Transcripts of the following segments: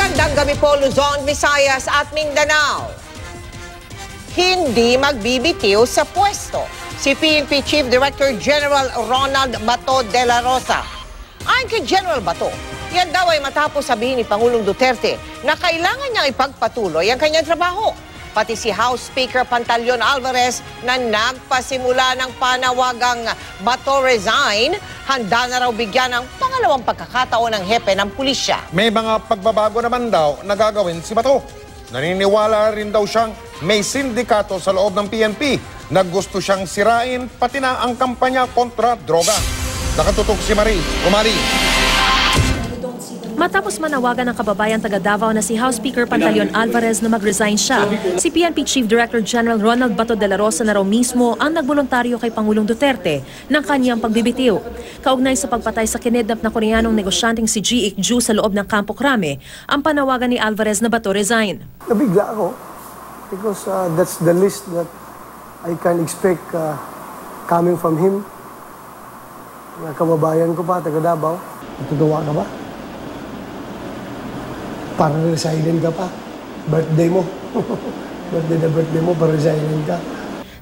Magandang gabi po, Luzon, Visayas at Mindanao. Hindi magbibitiw sa pwesto si PNP Chief Director General Ronald Bato de la Rosa. Ayon kay General Bato, yan daw ay matapos sabihin ni Pangulong Duterte na kailangan niyang ipagpatuloy ang kanyang trabaho. Pati si House Speaker Pantaleon Alvarez na nagpasimula ng panawagang Bato resign, handa na raw bigyan ng pangalawang pagkakataon ng hepe ng pulisya. May mga pagbabago naman daw na gagawin si Bato. Naniniwala rin daw siyang may sindikato sa loob ng PNP na gusto siyang sirain pati na ang kampanya kontra droga. Nakatutok si Marie Umali. Matapos manawagan ng kababayan taga Davao na si House Speaker Pantaleon Alvarez na mag-resign siya, si PNP Chief Director General Ronald Bato de la Rosa na raw mismo ang nagboluntaryo kay Pangulong Duterte ng kanyang pagbibitiw. Kaugnay sa pagpatay sa kinidnap na Koreanong negosyanteng si G.H. Ju sa loob ng Campo Crame, ang panawagan ni Alvarez na Bato resign. Nabigla ako because that's the list that I can expect coming from him. Kababayan ko pa, taga Davao. Natutuwa ka ba? Parang resignin ka pa. Birthday mo. birthday mo, parang resignin ka.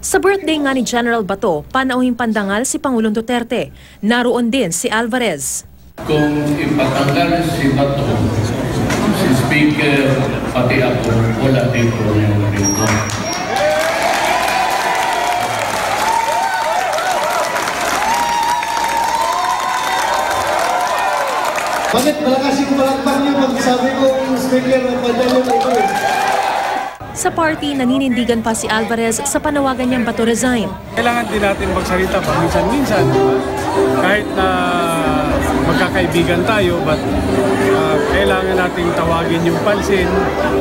Sa birthday nga ni General Bato, panauhing pandangal si Pangulong Duterte. Naroon din si Alvarez. Kung ipatanggal si Bato, si Speaker, pati ako, wala din ko yung dito. Bakit malakas yung malakpan niyo pag sabi ko yung speaker ng Pantaleon ito eh? Sa party, naninindigan pa si Alvarez sa panawagan niyang Bato resign. Kailangan din natin magsalita pa minsan-minsan, diba? Kahit na magkakaibigan tayo, but kailangan nating tawagin yung pansin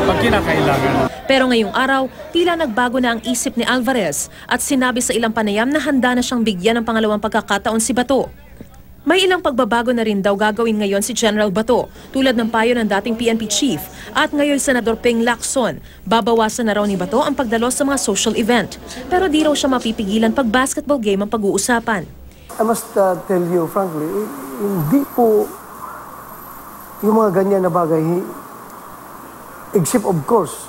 pag kinakailangan. Pero ngayong araw, tila nagbago na ang isip ni Alvarez at sinabi sa ilang panayam na handa na siyang bigyan ng pangalawang pagkakataon si Bato. May ilang pagbabago na rin daw gagawin ngayon si General Bato, tulad ng payo ng dating PNP Chief at ngayon Senador Ping Lacson. Babawasan na raw ni Bato ang pagdalo sa mga social event. Pero di raw siya mapipigilan pag basketball game ang pag-uusapan. I must tell you frankly, hindi po yung mga ganyan na bagay, except of course,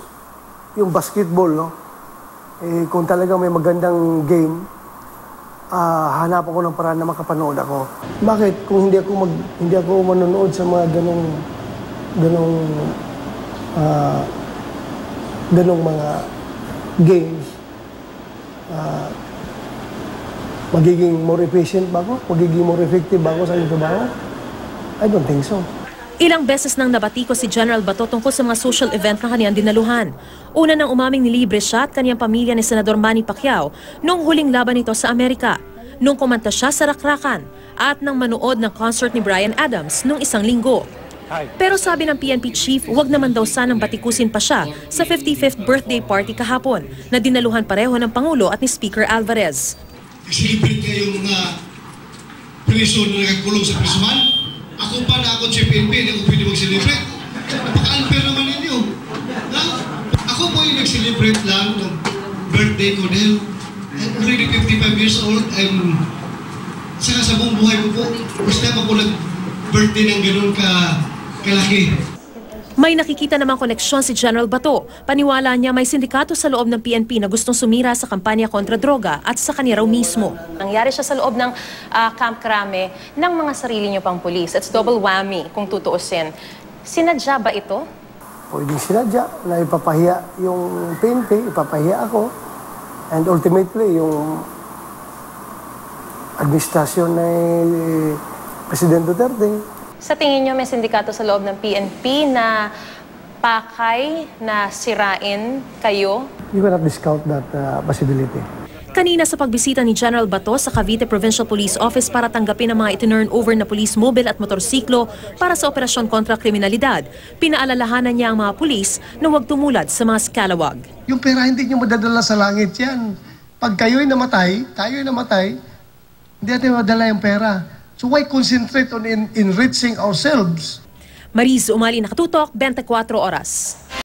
yung basketball, no? Kung talagang may magandang game, hanap ako ng paraan na makapanood ako. Bakit? Kung hindi ako manonood sa mga ganong mga games, magiging more efficient ba ako? Magiging more effective ba ako sa aking trabaho? I don't think so. Ilang beses nang nabati ko si General Bato tungkol sa mga social event na kaniyang dinaluhan. Una nang umaming nilibre siya at kaniyang pamilya ni Senador Manny Pacquiao noong huling laban nito sa Amerika, nung kumanta siya sa Rakrakan at nang manood ng concert ni Bryan Adams noong isang linggo. Pero sabi ng PNP Chief, wag naman daw sanang batikusin pa siya sa 55th birthday party kahapon na dinaluhan pareho ng Pangulo at ni Speaker Alvarez. Celebrate kayo mga preso na nagkakulong sa prisuhan. Ako pa na ako sa PNP, hindi ako pwede mag-celebrate. Napaka-unfair naman ninyo. Ako po yung nag-celebrate lang ng birthday ko dahil I'm already 55 years old. Saka sa buong buhay ko po, first time ako nag-birthday ng ganun kalaki. May nakikita namang koneksyon si General Bato. Paniwala niya may sindikato sa loob ng PNP na gustong sumira sa kampanya kontra droga at sa kanya raw mismo. Nangyari siya sa loob ng Camp Crame ng mga sarili niyo pang pulis. It's double whammy kung tutuusin. Sinadya ba ito? Pwedeng sinadya na ipapahiya yung PNP, ipapahiya ako. And ultimately, yung administrasyon ni President Duterte. Sa tingin niyo may sindikato sa loob ng PNP na pakay na sirain kayo? You cannot discount that possibility. Kanina sa pagbisita ni General Bato sa Cavite Provincial Police Office para tanggapin ang mga itinurn over na police mobile at motorsiklo para sa operasyon kontra kriminalidad, pinaalalahanan niya ang mga pulis na huwag tumulad sa mga scalawag. Yung pera hindi nyo madadala sa langit yan. Pag tayo'y namatay, hindi natin madala yung pera. So why concentrate on enriching ourselves? Mariz Umali, Nakatutok, 24 Oras.